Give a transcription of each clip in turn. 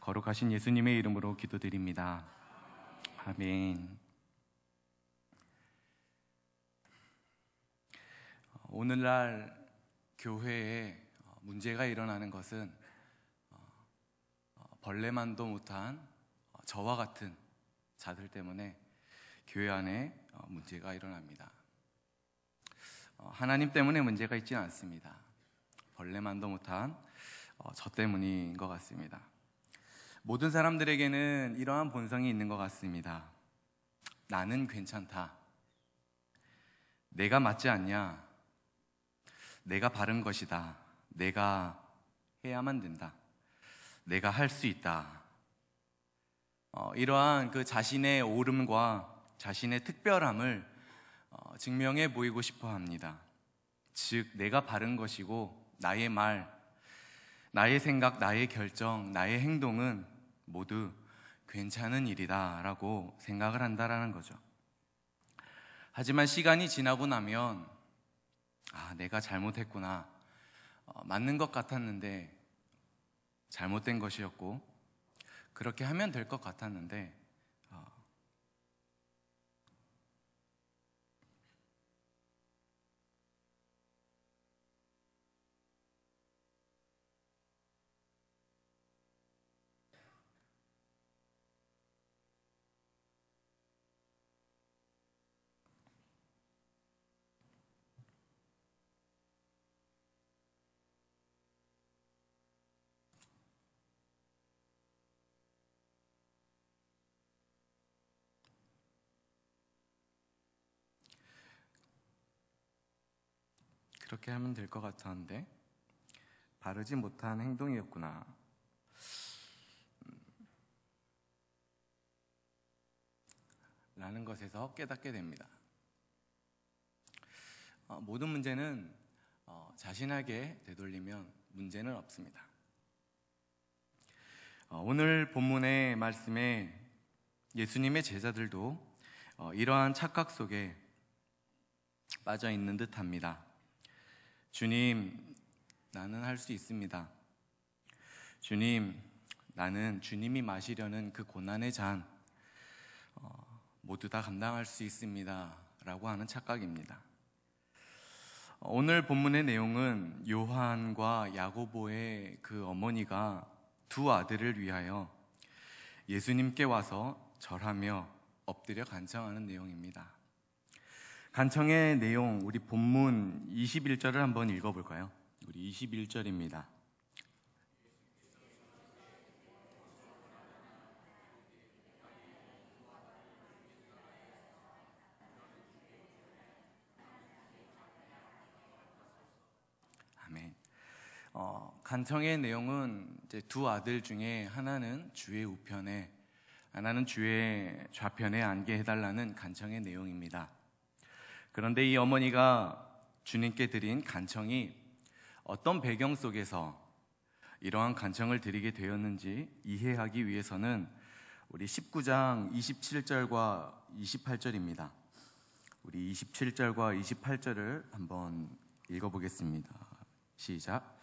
거룩하신 예수님의 이름으로 기도드립니다. 아멘. 오늘날 교회에 문제가 일어나는 것은 벌레만도 못한 저와 같은 자들 때문에 교회 안에 문제가 일어납니다. 하나님 때문에 문제가 있지는 않습니다. 벌레만도 못한 저 때문인 것 같습니다. 모든 사람들에게는 이러한 본성이 있는 것 같습니다. 나는 괜찮다. 내가 맞지 않냐? 내가 바른 것이다. 내가 해야만 된다. 내가 할 수 있다. 이러한 그 자신의 옳음과 자신의 특별함을 증명해 보이고 싶어 합니다. 즉, 내가 바른 것이고 나의 말, 나의 생각, 나의 결정, 나의 행동은 모두 괜찮은 일이다 라고 생각을 한다라는 거죠. 하지만 시간이 지나고 나면 내가 잘못했구나, 맞는 것 같았는데 잘못된 것이었고, 그렇게 하면 될 것 같았는데 그렇게 하면 될 것 같았는데 바르지 못한 행동이었구나 라는 것에서 깨닫게 됩니다. 모든 문제는 자신에게 되돌리면 문제는 없습니다. 오늘 본문의 말씀에 예수님의 제자들도 이러한 착각 속에 빠져 있는 듯합니다. 주님, 나는 할 수 있습니다. 주님, 나는 주님이 마시려는 그 고난의 잔 모두 다 감당할 수 있습니다 라고 하는 착각입니다. 오늘 본문의 내용은 요한과 야고보의 그 어머니가 두 아들을 위하여 예수님께 와서 절하며 엎드려 간청하는 내용입니다. 간청의 내용, 우리 본문 21절을 한번 읽어볼까요? 우리 21절입니다. 아멘. 간청의 내용은 이제 두 아들 중에 하나는 주의 우편에, 하나는 주의 좌편에 앉게 해달라는 간청의 내용입니다. 그런데 이 어머니가 주님께 드린 간청이 어떤 배경 속에서 이러한 간청을 드리게 되었는지 이해하기 위해서는 우리 19장 27절과 28절입니다. 우리 27절과 28절을 한번 읽어보겠습니다. 시작.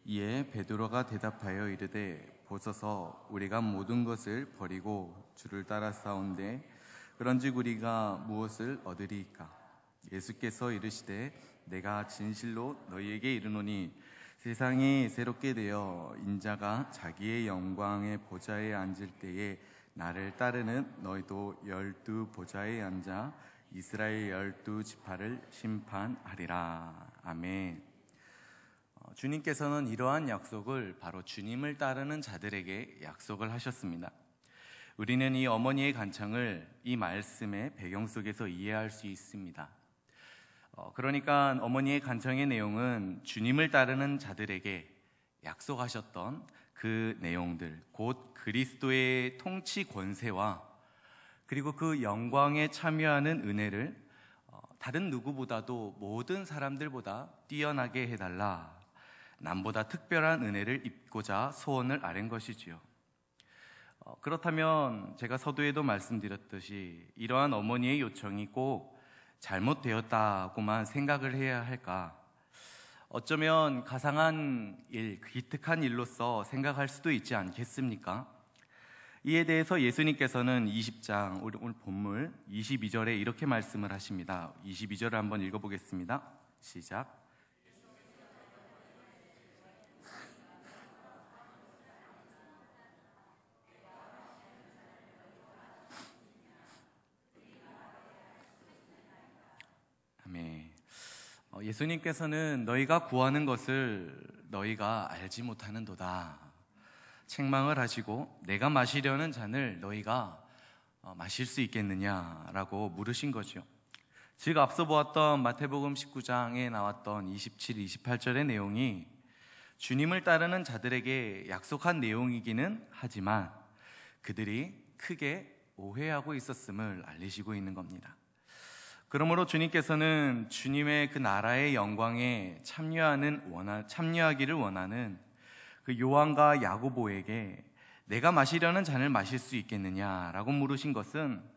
이에 베드로가 대답하여 이르되 보소서, 우리가 모든 것을 버리고 주를 따라 싸운데 그런즉 우리가 무엇을 얻으리이까? 예수께서 이르시되 내가 진실로 너희에게 이르노니 세상이 새롭게 되어 인자가 자기의 영광의 보좌에 앉을 때에 나를 따르는 너희도 12 보좌에 앉아 이스라엘 12 지파를 심판하리라. 아멘. 주님께서는 이러한 약속을 바로 주님을 따르는 자들에게 약속을 하셨습니다. 우리는 이 어머니의 간청을 이 말씀의 배경 속에서 이해할 수 있습니다. 그러니까 어머니의 간청의 내용은 주님을 따르는 자들에게 약속하셨던 그 내용들, 곧 그리스도의 통치 권세와 그리고 그 영광에 참여하는 은혜를 다른 누구보다도 모든 사람들보다 뛰어나게 해달라, 남보다 특별한 은혜를 입고자 소원을 아랜 것이지요. 그렇다면 제가 서두에도 말씀드렸듯이 이러한 어머니의 요청이 꼭 잘못되었다고만 생각을 해야 할까? 어쩌면 가상한 일, 기특한 일로서 생각할 수도 있지 않겠습니까? 이에 대해서 예수님께서는 20장 오늘 본문 22절에 이렇게 말씀을 하십니다. 22절을 한번 읽어보겠습니다. 시작. 아멘. 예수님께서는 너희가 구하는 것을 너희가 알지 못하는도다 책망을 하시고, 내가 마시려는 잔을 너희가 마실 수 있겠느냐라고 물으신 거죠. 즉 앞서 보았던 마태복음 19장에 나왔던 27, 28절의 내용이 주님을 따르는 자들에게 약속한 내용이기는 하지만 그들이 크게 오해하고 있었음을 알리시고 있는 겁니다. 그러므로 주님께서는 주님의 그 나라의 영광에 참여하기를 원하는 그 요한과 야고보에게 내가 마시려는 잔을 마실 수 있겠느냐라고 물으신 것은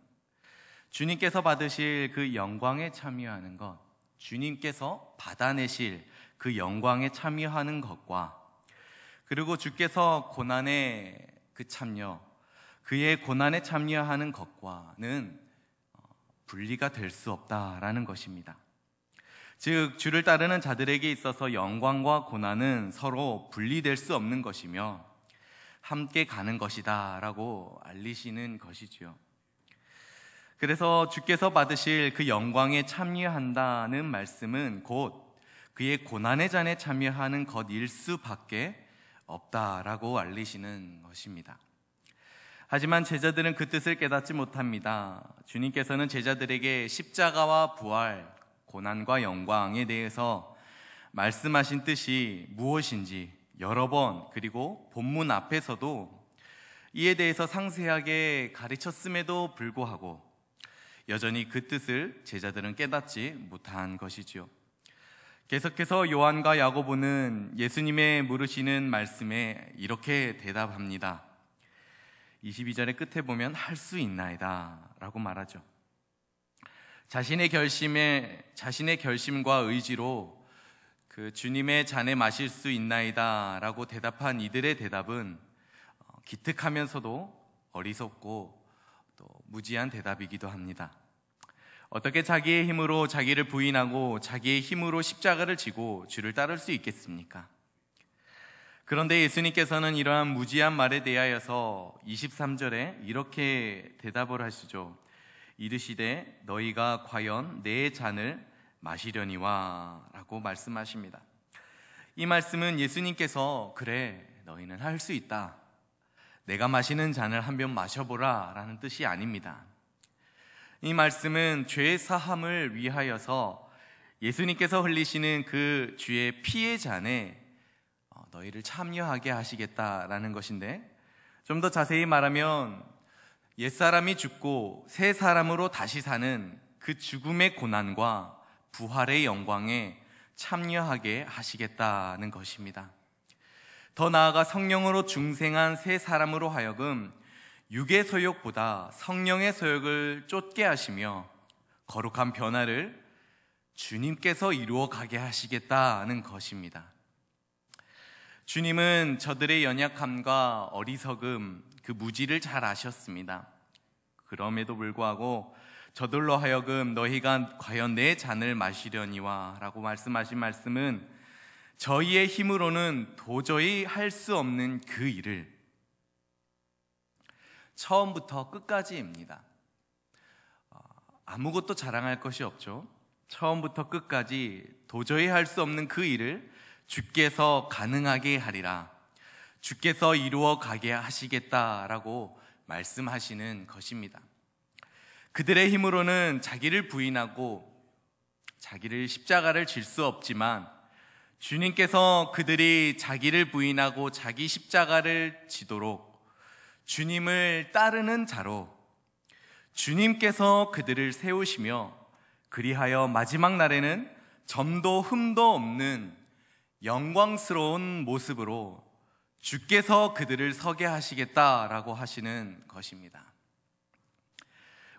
주님께서 받으실 그 영광에 참여하는 것, 주님께서 받아내실 그 영광에 참여하는 것과, 그리고 주께서 고난에 그 참여, 그의 고난에 참여하는 것과는 분리가 될 수 없다라는 것입니다. 즉 주를 따르는 자들에게 있어서 영광과 고난은 서로 분리될 수 없는 것이며 함께 가는 것이다 라고 알리시는 것이지요. 그래서 주께서 받으실 그 영광에 참여한다는 말씀은 곧 그의 고난의 잔에 참여하는 것일 수밖에 없다라고 알리시는 것입니다. 하지만 제자들은 그 뜻을 깨닫지 못합니다. 주님께서는 제자들에게 십자가와 부활, 고난과 영광에 대해서 말씀하신 뜻이 무엇인지 여러 번, 그리고 본문 앞에서도 이에 대해서 상세하게 가르쳤음에도 불구하고 여전히 그 뜻을 제자들은 깨닫지 못한 것이지요. 계속해서 요한과 야고보는 예수님의 물으시는 말씀에 이렇게 대답합니다. 22절의 끝에 보면 할 수 있나이다 라고 말하죠. 자신의 결심과 의지로 그 주님의 잔에 마실 수 있나이다 라고 대답한 이들의 대답은 기특하면서도 어리석고 또 무지한 대답이기도 합니다. 어떻게 자기의 힘으로 자기를 부인하고 자기의 힘으로 십자가를 지고 주를 따를 수 있겠습니까? 그런데 예수님께서는 이러한 무지한 말에 대하여서 23절에 이렇게 대답을 하시죠. 이르시되 너희가 과연 내 잔을 마시려니와 라고 말씀하십니다. 이 말씀은 예수님께서 그래 너희는 할 수 있다, 내가 마시는 잔을 한 번 마셔보라 라는 뜻이 아닙니다. 이 말씀은 죄 사함을 위하여서 예수님께서 흘리시는 그 주의 피의 잔에 너희를 참여하게 하시겠다라는 것인데, 좀 더 자세히 말하면 옛사람이 죽고 새 사람으로 다시 사는 그 죽음의 고난과 부활의 영광에 참여하게 하시겠다는 것입니다. 더 나아가 성령으로 중생한 새 사람으로 하여금 육의 소욕보다 성령의 소욕을 쫓게 하시며 거룩한 변화를 주님께서 이루어 가게 하시겠다는 것입니다. 주님은 저들의 연약함과 어리석음, 그 무지를 잘 아셨습니다. 그럼에도 불구하고 저들로 하여금 너희가 과연 내 잔을 마시려니와 라고 말씀하신 말씀은 저희의 힘으로는 도저히 할 수 없는 그 일을 처음부터 끝까지입니다. 아무것도 자랑할 것이 없죠. 처음부터 끝까지 도저히 할 수 없는 그 일을 주께서 가능하게 하리라, 주께서 이루어 가게 하시겠다라고 말씀하시는 것입니다. 그들의 힘으로는 자기를 부인하고 자기를 십자가를 질 수 없지만 주님께서 그들이 자기를 부인하고 자기 십자가를 지도록 주님을 따르는 자로 주님께서 그들을 세우시며 그리하여 마지막 날에는 점도 흠도 없는 영광스러운 모습으로 주께서 그들을 서게 하시겠다라고 하시는 것입니다.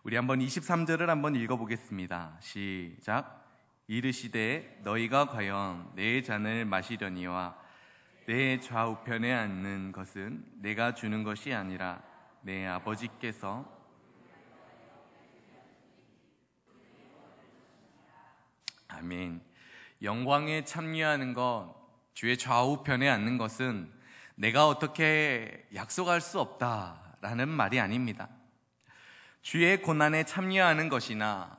우리 한번 23절을 한번 읽어보겠습니다. 시작. 이르시되 너희가 과연 내 잔을 마시려니와 내 좌우편에 앉는 것은 내가 주는 것이 아니라 내 아버지께서 아멘. 영광에 참여하는 것, 주의 좌우편에 앉는 것은 내가 어떻게 약속할 수 없다라는 말이 아닙니다. 주의 고난에 참여하는 것이나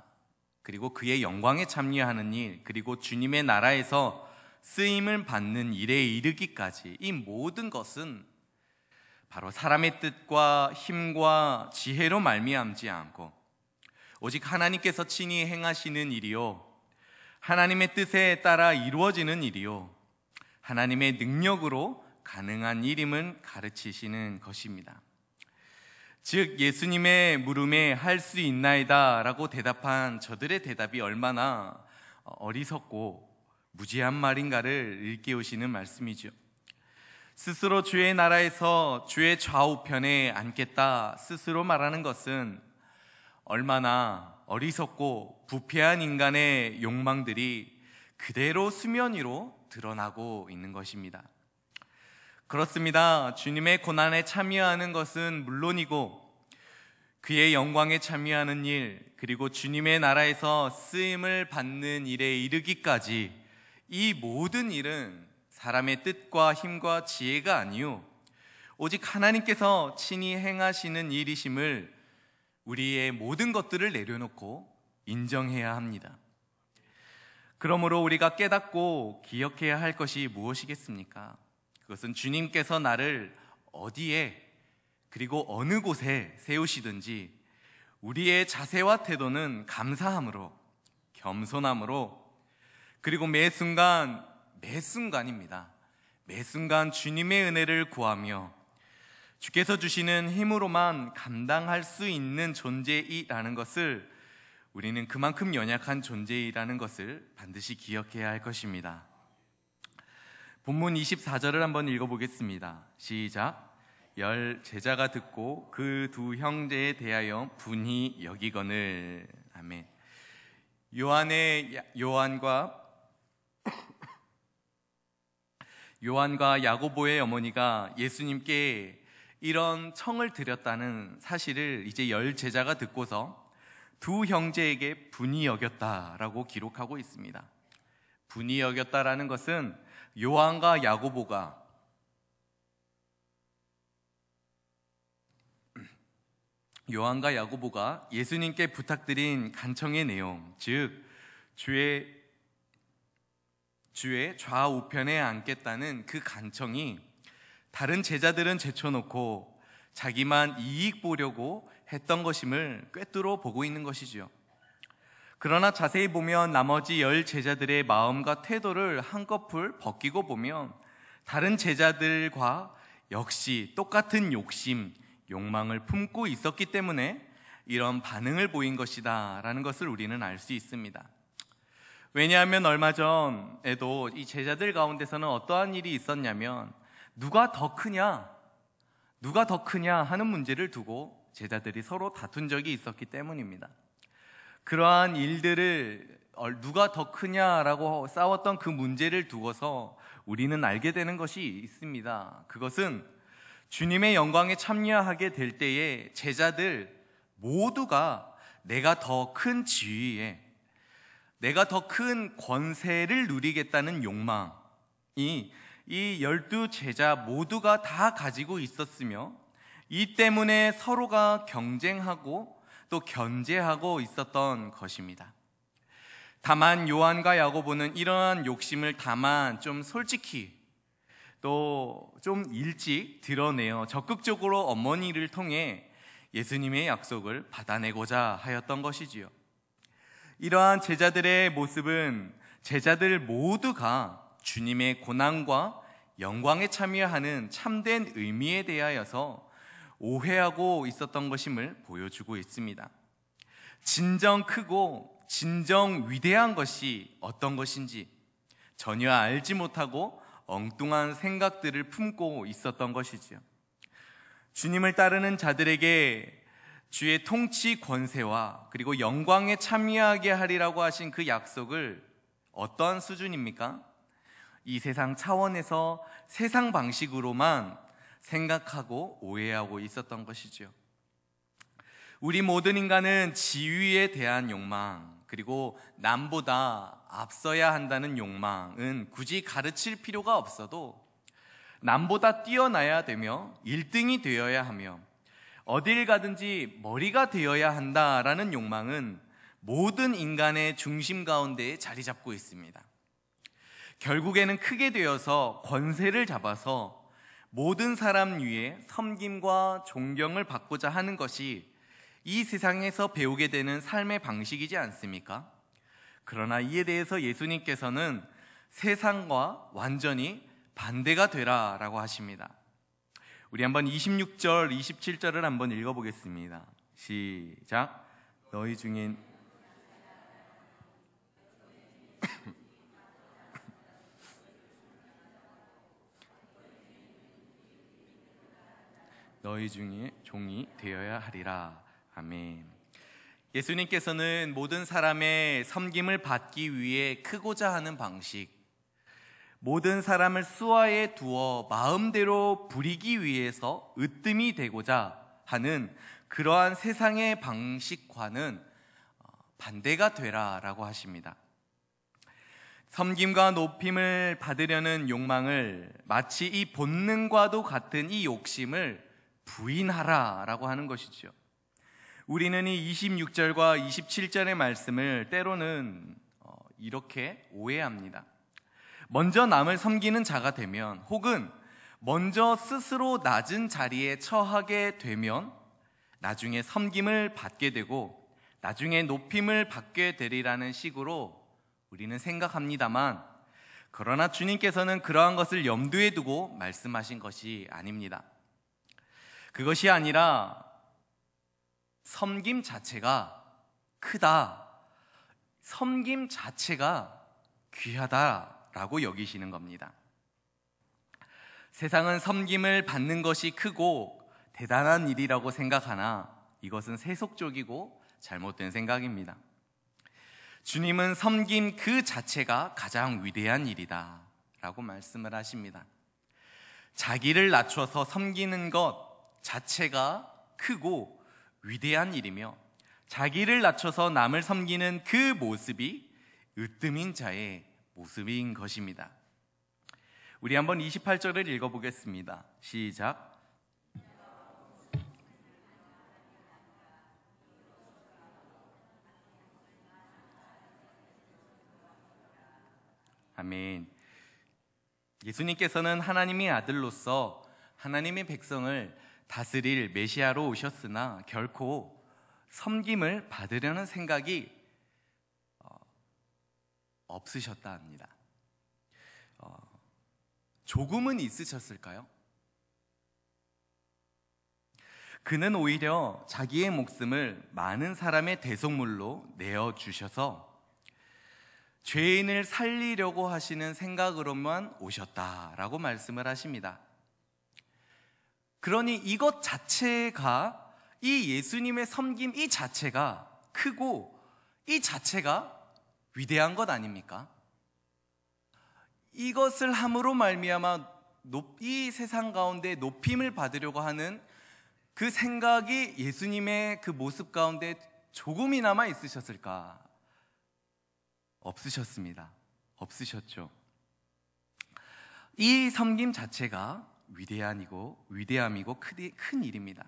그리고 그의 영광에 참여하는 일, 그리고 주님의 나라에서 쓰임을 받는 일에 이르기까지 이 모든 것은 바로 사람의 뜻과 힘과 지혜로 말미암지 않고 오직 하나님께서 친히 행하시는 일이요, 하나님의 뜻에 따라 이루어지는 일이요, 하나님의 능력으로 가능한 일임을 가르치시는 것입니다. 즉 예수님의 물음에 할 수 있나이다 라고 대답한 저들의 대답이 얼마나 어리석고 무지한 말인가를 일깨우시는 말씀이죠. 스스로 주의 나라에서 주의 좌우편에 앉겠다 스스로 말하는 것은 얼마나 어리석고 부패한 인간의 욕망들이 그대로 수면 위로 드러나고 있는 것입니다. 그렇습니다. 주님의 고난에 참여하는 것은 물론이고 그의 영광에 참여하는 일, 그리고 주님의 나라에서 쓰임을 받는 일에 이르기까지 이 모든 일은 사람의 뜻과 힘과 지혜가 아니요 오직 하나님께서 친히 행하시는 일이심을 우리의 모든 것들을 내려놓고 인정해야 합니다. 그러므로 우리가 깨닫고 기억해야 할 것이 무엇이겠습니까? 그것은 주님께서 나를 어디에 그리고 어느 곳에 세우시든지 우리의 자세와 태도는 감사함으로, 겸손함으로, 그리고 매순간입니다. 매순간 주님의 은혜를 구하며 주께서 주시는 힘으로만 감당할 수 있는 존재이라는 것을, 우리는 그만큼 연약한 존재이라는 것을 반드시 기억해야 할 것입니다. 본문 24절을 한번 읽어보겠습니다. 시작. 열 제자가 듣고 그 두 형제에 대하여 분히 여기거늘. 아멘. 요한과 야고보의 어머니가 예수님께 이런 청을 드렸다는 사실을 이제 열 제자가 듣고서 두 형제에게 분히 여겼다라고 기록하고 있습니다. 분히 여겼다라는 것은 요한과 야고보가 예수님께 부탁드린 간청의 내용, 즉 주의 좌우편에 앉겠다는 그 간청이 다른 제자들은 제쳐놓고 자기만 이익 보려고 했던 것임을 꿰뚫어 보고 있는 것이죠. 그러나 자세히 보면 나머지 열 제자들의 마음과 태도를 한꺼풀 벗기고 보면 다른 제자들과 역시 똑같은 욕망을 품고 있었기 때문에 이런 반응을 보인 것이다 라는 것을 우리는 알 수 있습니다. 왜냐하면 얼마 전에도 이 제자들 가운데서는 어떠한 일이 있었냐면 누가 더 크냐 하는 문제를 두고 제자들이 서로 다툰 적이 있었기 때문입니다. 그러한 일들을 누가 더 크냐라고 싸웠던 그 문제를 두고서 우리는 알게 되는 것이 있습니다. 그것은 주님의 영광에 참여하게 될 때에 제자들 모두가 내가 더 큰 지위에, 내가 더 큰 권세를 누리겠다는 욕망이 이 12 제자 모두가 다 가지고 있었으며 이 때문에 서로가 경쟁하고 또 견제하고 있었던 것입니다. 다만 요한과 야고보는 이러한 욕심을 다만 좀 솔직히 또 좀 일찍 드러내어 적극적으로 어머니를 통해 예수님의 약속을 받아내고자 하였던 것이지요. 이러한 제자들의 모습은 제자들 모두가 주님의 고난과 영광에 참여하는 참된 의미에 대하여서 오해하고 있었던 것임을 보여주고 있습니다. 진정 크고 진정 위대한 것이 어떤 것인지 전혀 알지 못하고 엉뚱한 생각들을 품고 있었던 것이지요. 주님을 따르는 자들에게 주의 통치 권세와 그리고 영광에 참여하게 하리라고 하신 그 약속을 어떠한 수준입니까? 이 세상 차원에서 세상 방식으로만 생각하고 오해하고 있었던 것이죠. 우리 모든 인간은 지위에 대한 욕망, 그리고 남보다 앞서야 한다는 욕망은 굳이 가르칠 필요가 없어도 남보다 뛰어나야 되며 1등이 되어야 하며 어딜 가든지 머리가 되어야 한다라는 욕망은 모든 인간의 중심 가운데에 자리 잡고 있습니다. 결국에는 크게 되어서 권세를 잡아서 모든 사람 위에 섬김과 존경을 받고자 하는 것이 이 세상에서 배우게 되는 삶의 방식이지 않습니까? 그러나 이에 대해서 예수님께서는 세상과 완전히 반대가 되라 라고 하십니다. 우리 한번 26절, 27절을 한번 읽어보겠습니다. 시작. 너희 중에 너희 중에 종이 되어야 하리라. 아멘. 예수님께서는 모든 사람의 섬김을 받기 위해 크고자 하는 방식, 모든 사람을 수하에 두어 마음대로 부리기 위해서 으뜸이 되고자 하는 그러한 세상의 방식과는 반대가 되라라고 하십니다. 섬김과 높임을 받으려는 욕망을 마치 이 본능과도 같은 이 욕심을 부인하라라고 하는 것이죠. 우리는 이 26절과 27절의 말씀을 때로는 이렇게 오해합니다. 먼저 남을 섬기는 자가 되면, 혹은 먼저 스스로 낮은 자리에 처하게 되면 나중에 섬김을 받게 되고 나중에 높임을 받게 되리라는 식으로 우리는 생각합니다만, 그러나 주님께서는 그러한 것을 염두에 두고 말씀하신 것이 아닙니다. 그것이 아니라 섬김 자체가 크다, 섬김 자체가 귀하다라고 여기시는 겁니다. 세상은 섬김을 받는 것이 크고 대단한 일이라고 생각하나 이것은 세속적이고 잘못된 생각입니다. 주님은 섬김 그 자체가 가장 위대한 일이다 라고 말씀을 하십니다. 자기를 낮춰서 섬기는 것 자체가 크고 위대한 일이며, 자기를 낮춰서 남을 섬기는 그 모습이 으뜸인 자의 모습인 것입니다. 우리 한번 28절을 읽어보겠습니다. 시작. 아멘. 예수님께서는 하나님의 아들로서 하나님의 백성을 다스릴 메시아로 오셨으나 결코 섬김을 받으려는 생각이 없으셨다 합니다. 조금은 있으셨을까요? 그는 오히려 자기의 목숨을 많은 사람의 대속물로 내어주셔서 죄인을 살리려고 하시는 생각으로만 오셨다라고 말씀을 하십니다. 그러니 이것 자체가, 이 예수님의 섬김 이 자체가 크고 이 자체가 위대한 것 아닙니까? 이것을 함으로 말미암아 이 세상 가운데 높임을 받으려고 하는 그 생각이 예수님의 그 모습 가운데 조금이나마 있으셨을까? 없으셨습니다. 없으셨죠. 이 섬김 자체가 위대함이고 큰 일입니다.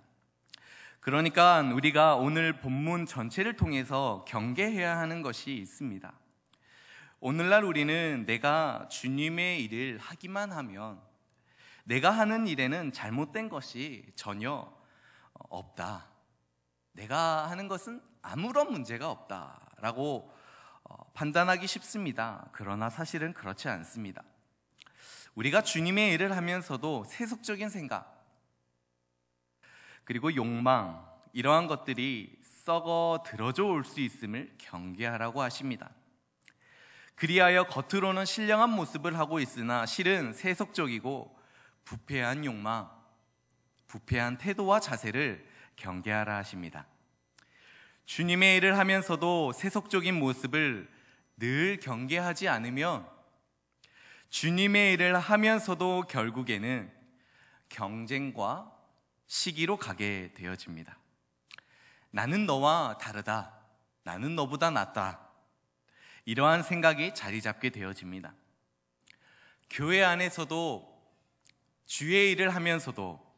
그러니까 우리가 오늘 본문 전체를 통해서 경계해야 하는 것이 있습니다. 오늘날 우리는 내가 주님의 일을 하기만 하면 내가 하는 일에는 잘못된 것이 전혀 없다, 내가 하는 것은 아무런 문제가 없다라고 판단하기 쉽습니다. 그러나 사실은 그렇지 않습니다. 우리가 주님의 일을 하면서도 세속적인 생각, 그리고 욕망, 이러한 것들이 썩어 들어져 올 수 있음을 경계하라고 하십니다. 그리하여 겉으로는 신령한 모습을 하고 있으나 실은 세속적이고 부패한 욕망, 부패한 태도와 자세를 경계하라 하십니다. 주님의 일을 하면서도 세속적인 모습을 늘 경계하지 않으면 주님의 일을 하면서도 결국에는 경쟁과 시기로 가게 되어집니다. 나는 너와 다르다. 나는 너보다 낫다. 이러한 생각이 자리 잡게 되어집니다. 교회 안에서도 주의 일을 하면서도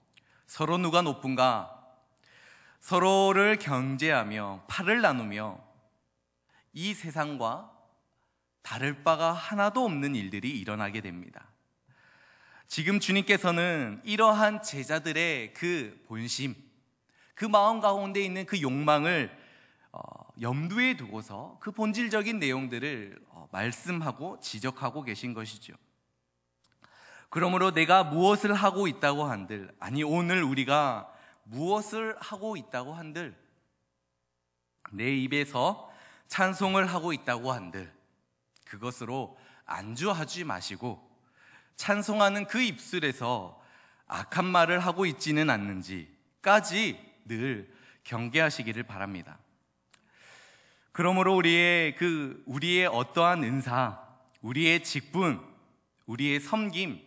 서로 누가 높은가, 서로를 경쟁하며 팔을 나누며 이 세상과 다를 바가 하나도 없는 일들이 일어나게 됩니다. 지금 주님께서는 이러한 제자들의 그 본심, 그 마음 가운데 있는 그 욕망을 염두에 두고서 그 본질적인 내용들을 말씀하고 지적하고 계신 것이죠. 그러므로 내가 무엇을 하고 있다고 한들, 아니 오늘 우리가 무엇을 하고 있다고 한들, 내 입에서 찬송을 하고 있다고 한들 그것으로 안주하지 마시고 찬송하는 그 입술에서 악한 말을 하고 있지는 않는지까지 늘 경계하시기를 바랍니다. 그러므로 우리의 어떠한 은사, 우리의 직분, 우리의 섬김,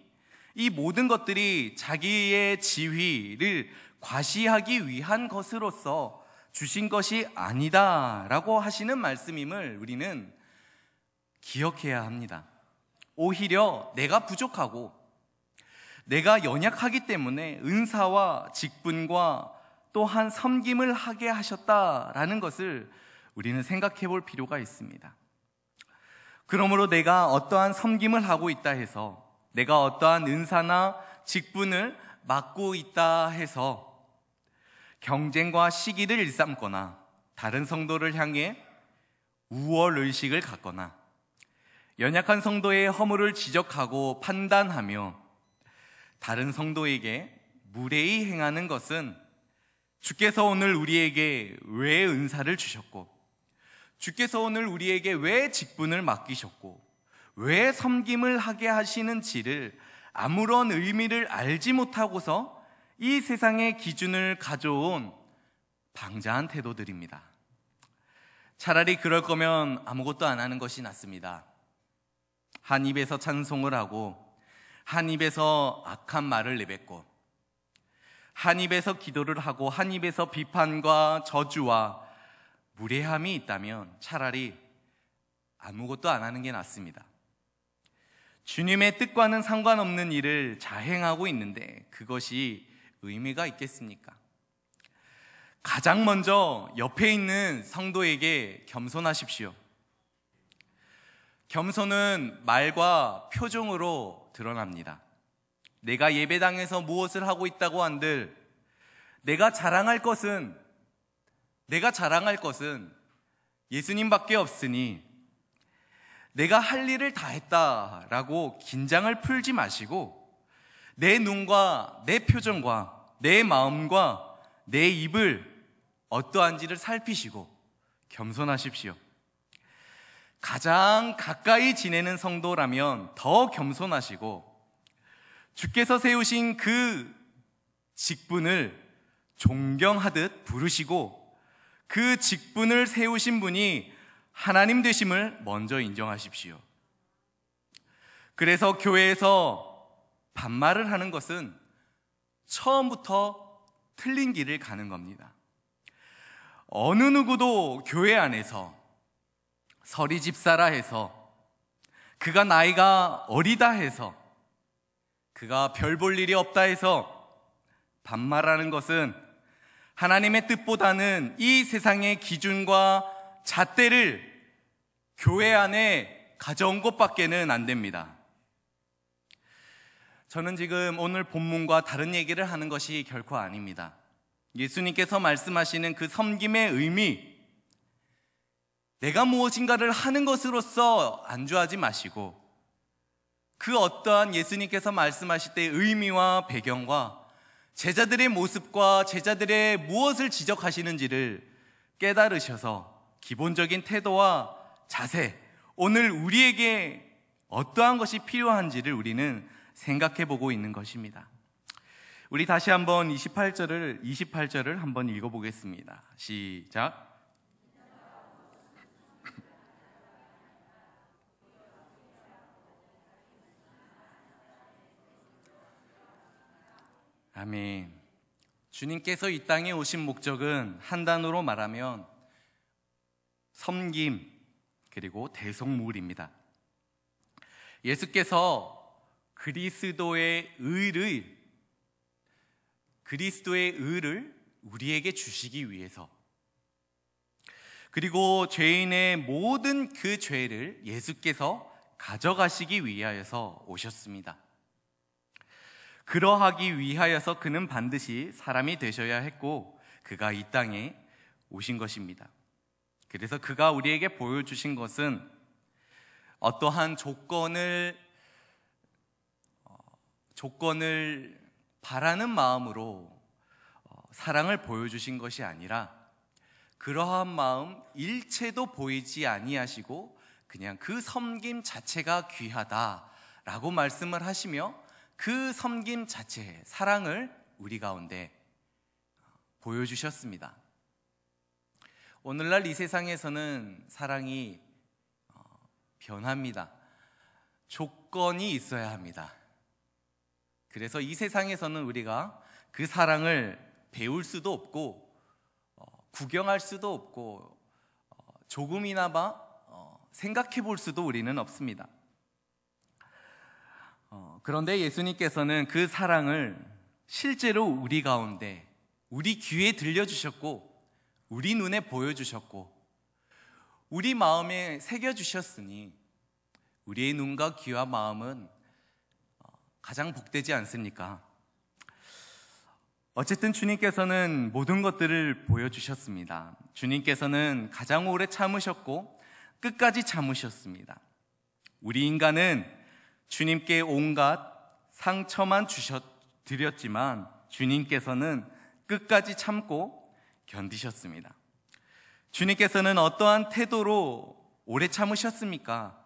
이 모든 것들이 자기의 지위를 과시하기 위한 것으로서 주신 것이 아니다라고 하시는 말씀임을 우리는 기억해야 합니다. 오히려 내가 부족하고 내가 연약하기 때문에 은사와 직분과 또한 섬김을 하게 하셨다라는 것을 우리는 생각해 볼 필요가 있습니다. 그러므로 내가 어떠한 섬김을 하고 있다 해서, 내가 어떠한 은사나 직분을 맡고 있다 해서 경쟁과 시기를 일삼거나 다른 성도를 향해 우월의식을 갖거나 연약한 성도의 허물을 지적하고 판단하며 다른 성도에게 무례히 행하는 것은 주께서 오늘 우리에게 왜 은사를 주셨고, 주께서 오늘 우리에게 왜 직분을 맡기셨고, 왜 섬김을 하게 하시는지를 아무런 의미를 알지 못하고서 이 세상의 기준을 가져온 방자한 태도들입니다. 차라리 그럴 거면 아무것도 안 하는 것이 낫습니다. 한 입에서 찬송을 하고 한 입에서 악한 말을 내뱉고 한 입에서 기도를 하고 한 입에서 비판과 저주와 무례함이 있다면 차라리 아무것도 안 하는 게 낫습니다. 주님의 뜻과는 상관없는 일을 자행하고 있는데 그것이 의미가 있겠습니까? 가장 먼저 옆에 있는 성도에게 겸손하십시오. 겸손은 말과 표정으로 드러납니다. 내가 예배당에서 무엇을 하고 있다고 한들 내가 자랑할 것은 예수님밖에 없으니 내가 할 일을 다 했다라고 긴장을 풀지 마시고 내 눈과 내 표정과 내 마음과 내 입을 어떠한지를 살피시고 겸손하십시오. 가장 가까이 지내는 성도라면 더 겸손하시고 주께서 세우신 그 직분을 존경하듯 부르시고 그 직분을 세우신 분이 하나님 되심을 먼저 인정하십시오. 그래서 교회에서 반말을 하는 것은 처음부터 틀린 길을 가는 겁니다. 어느 누구도 교회 안에서 서리 집사라 해서, 그가 나이가 어리다 해서, 그가 별 볼 일이 없다 해서 반말하는 것은 하나님의 뜻보다는 이 세상의 기준과 잣대를 교회 안에 가져온 것밖에는 안 됩니다. 저는 지금 오늘 본문과 다른 얘기를 하는 것이 결코 아닙니다. 예수님께서 말씀하시는 그 섬김의 의미, 내가 무엇인가를 하는 것으로서 안주하지 마시고 그 어떠한 예수님께서 말씀하실 때의 의미와 배경과 제자들의 모습과 제자들의 무엇을 지적하시는지를 깨달으셔서 기본적인 태도와 자세, 오늘 우리에게 어떠한 것이 필요한지를 우리는 생각해 보고 있는 것입니다. 우리 다시 한번 28절을 한번 읽어보겠습니다. 시작. 아멘. 주님께서 이 땅에 오신 목적은 한 단어로 말하면 섬김 그리고 대속물입니다. 예수께서 그리스도의 의를 우리에게 주시기 위해서, 그리고 죄인의 모든 그 죄를 예수께서 가져가시기 위하여서 오셨습니다. 그러하기 위하여서 그는 반드시 사람이 되셔야 했고 그가 이 땅에 오신 것입니다. 그래서 그가 우리에게 보여주신 것은 어떠한 조건을 바라는 마음으로 사랑을 보여주신 것이 아니라 그러한 마음 일체도 보이지 아니하시고 그냥 그 섬김 자체가 귀하다라고 말씀을 하시며 그 섬김 자체의 사랑을 우리 가운데 보여주셨습니다. 오늘날 이 세상에서는 사랑이 변합니다. 조건이 있어야 합니다. 그래서 이 세상에서는 우리가 그 사랑을 배울 수도 없고 구경할 수도 없고 조금이나마 생각해 볼 수도 우리는 없습니다. 그런데 예수님께서는 그 사랑을 실제로 우리 가운데, 우리 귀에 들려주셨고 우리 눈에 보여주셨고 우리 마음에 새겨주셨으니 우리의 눈과 귀와 마음은 가장 복되지 않습니까? 어쨌든 주님께서는 모든 것들을 보여주셨습니다. 주님께서는 가장 오래 참으셨고 끝까지 참으셨습니다. 우리 인간은 주님께 온갖 상처만 드렸지만 주님께서는 끝까지 참고 견디셨습니다. 주님께서는 어떠한 태도로 오래 참으셨습니까?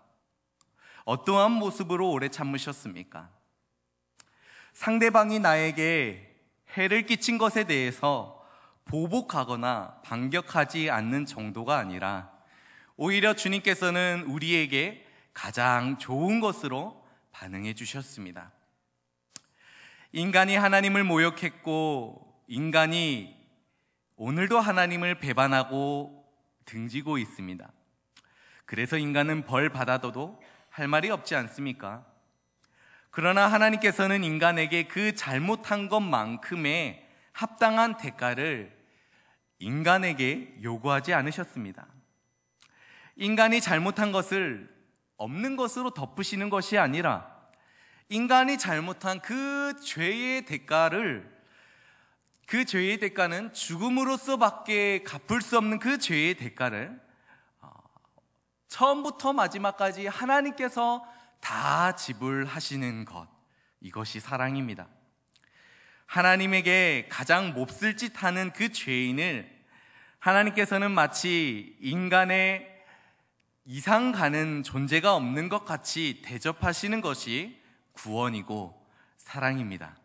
어떠한 모습으로 오래 참으셨습니까? 상대방이 나에게 해를 끼친 것에 대해서 보복하거나 반격하지 않는 정도가 아니라 오히려 주님께서는 우리에게 가장 좋은 것으로 반응해 주셨습니다. 인간이 하나님을 모욕했고 인간이 오늘도 하나님을 배반하고 등지고 있습니다. 그래서 인간은 벌 받아도 할 말이 없지 않습니까? 그러나 하나님께서는 인간에게 그 잘못한 것만큼의 합당한 대가를 인간에게 요구하지 않으셨습니다. 인간이 잘못한 것을 없는 것으로 덮으시는 것이 아니라 인간이 잘못한 그 죄의 대가는 죽음으로서밖에 갚을 수 없는 그 죄의 대가를 처음부터 마지막까지 하나님께서 다 지불하시는 것, 이것이 사랑입니다. 하나님에게 가장 몹쓸 짓 하는 그 죄인을 하나님께서는 마치 인간의 이상 가는 존재가 없는 것 같이 대접하시는 것이 구원이고 사랑입니다.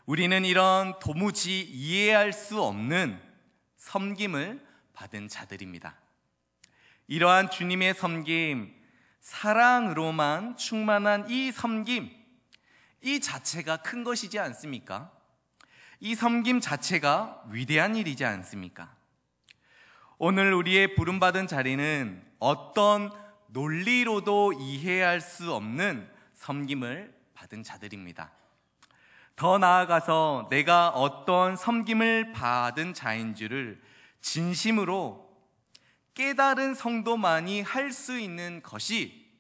우리는 이런 도무지 이해할 수 없는 섬김을 받은 자들입니다. 이러한 주님의 섬김, 사랑으로만 충만한 이 섬김, 이 자체가 큰 것이지 않습니까? 이 섬김 자체가 위대한 일이지 않습니까? 오늘 우리의 부름받은 자리는 어떤 논리로도 이해할 수 없는 섬김을 받은 자들입니다. 더 나아가서 내가 어떤 섬김을 받은 자인 줄을 진심으로 깨달은 성도만이 할 수 있는 것이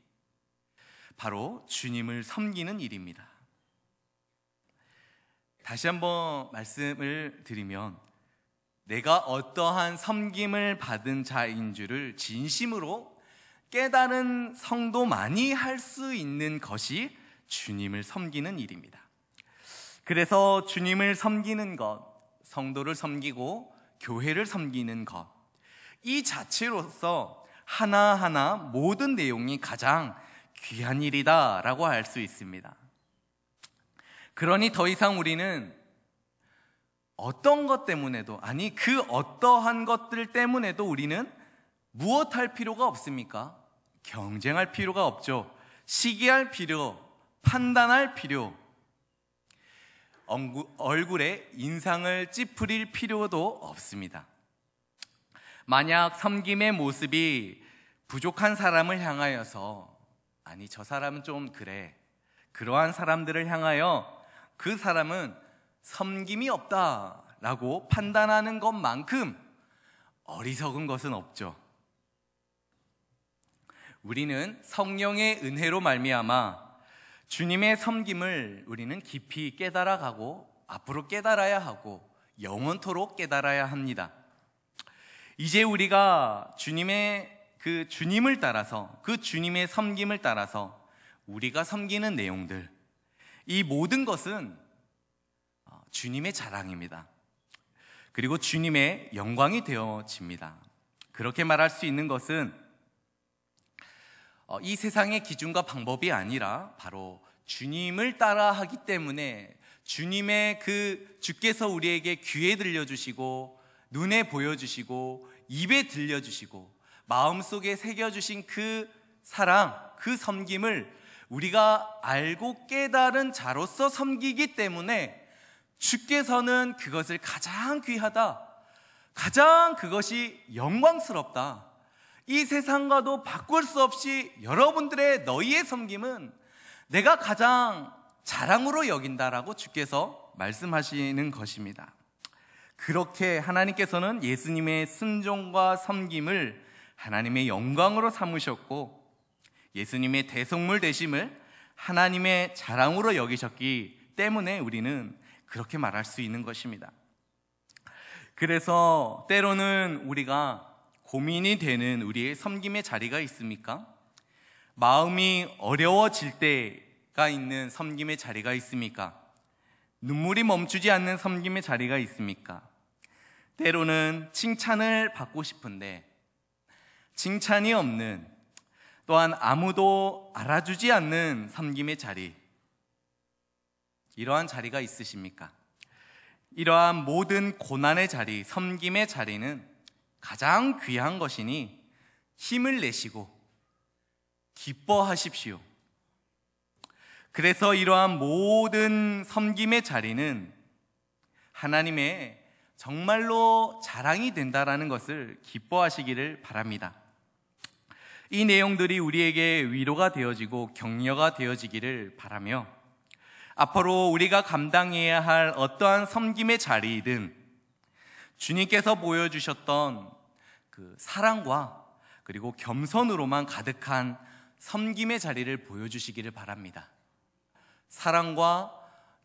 바로 주님을 섬기는 일입니다. 다시 한번 말씀을 드리면 내가 어떠한 섬김을 받은 자인 줄을 진심으로 깨달은 성도만이 할 수 있는 것이 주님을 섬기는 일입니다. 그래서 주님을 섬기는 것, 성도를 섬기고 교회를 섬기는 것, 이 자체로서 하나하나 모든 내용이 가장 귀한 일이다라고 할 수 있습니다. 그러니 더 이상 우리는 어떤 것 때문에도, 아니 그 어떠한 것들 때문에도 우리는 무엇할 필요가 없습니까? 경쟁할 필요가 없죠. 시기할 필요, 판단할 필요, 얼굴에 인상을 찌푸릴 필요도 없습니다. 만약 섬김의 모습이 부족한 사람을 향하여서 아니 저 사람은 좀 그래, 그러한 사람들을 향하여 그 사람은 섬김이 없다라고 판단하는 것만큼 어리석은 것은 없죠. 우리는 성령의 은혜로 말미암아 주님의 섬김을 우리는 깊이 깨달아가고 앞으로 깨달아야 하고 영원토록 깨달아야 합니다. 이제 우리가 주님을 따라서, 그 주님의 섬김을 따라서 우리가 섬기는 내용들, 이 모든 것은 주님의 자랑입니다. 그리고 주님의 영광이 되어집니다. 그렇게 말할 수 있는 것은 이 세상의 기준과 방법이 아니라 바로 주님을 따라하기 때문에 주님의 주께서 우리에게 귀에 들려주시고 눈에 보여주시고 입에 들려주시고 마음속에 새겨주신 그 사랑, 그 섬김을 우리가 알고 깨달은 자로서 섬기기 때문에 주께서는 그것을 가장 귀하다, 가장 그것이 영광스럽다, 이 세상과도 바꿀 수 없이 여러분들의 너희의 섬김은 내가 가장 자랑으로 여긴다라고 주께서 말씀하시는 것입니다. 그렇게 하나님께서는 예수님의 순종과 섬김을 하나님의 영광으로 삼으셨고 예수님의 대속물 되심을 하나님의 자랑으로 여기셨기 때문에 우리는 그렇게 말할 수 있는 것입니다. 그래서 때로는 우리가 고민이 되는 우리의 섬김의 자리가 있습니까? 마음이 어려워질 때가 있는 섬김의 자리가 있습니까? 눈물이 멈추지 않는 섬김의 자리가 있습니까? 때로는 칭찬을 받고 싶은데 칭찬이 없는, 또한 아무도 알아주지 않는 섬김의 자리, 이러한 자리가 있으십니까? 이러한 모든 고난의 자리, 섬김의 자리는 가장 귀한 것이니 힘을 내시고 기뻐하십시오. 그래서 이러한 모든 섬김의 자리는 하나님의 정말로 자랑이 된다라는 것을 기뻐하시기를 바랍니다. 이 내용들이 우리에게 위로가 되어지고 격려가 되어지기를 바라며 앞으로 우리가 감당해야 할 어떠한 섬김의 자리이든 주님께서 보여주셨던 그 사랑과 그리고 겸손으로만 가득한 섬김의 자리를 보여주시기를 바랍니다. 사랑과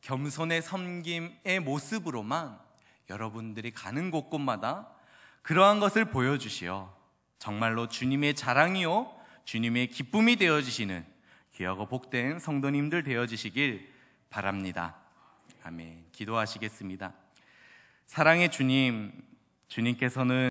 겸손의 섬김의 모습으로만 여러분들이 가는 곳곳마다 그러한 것을 보여주시어 정말로 주님의 자랑이요 주님의 기쁨이 되어주시는 귀하고 복된 성도님들 되어주시길 바랍니다. 아멘. 기도하시겠습니다. 사랑의 주님, 주님께서는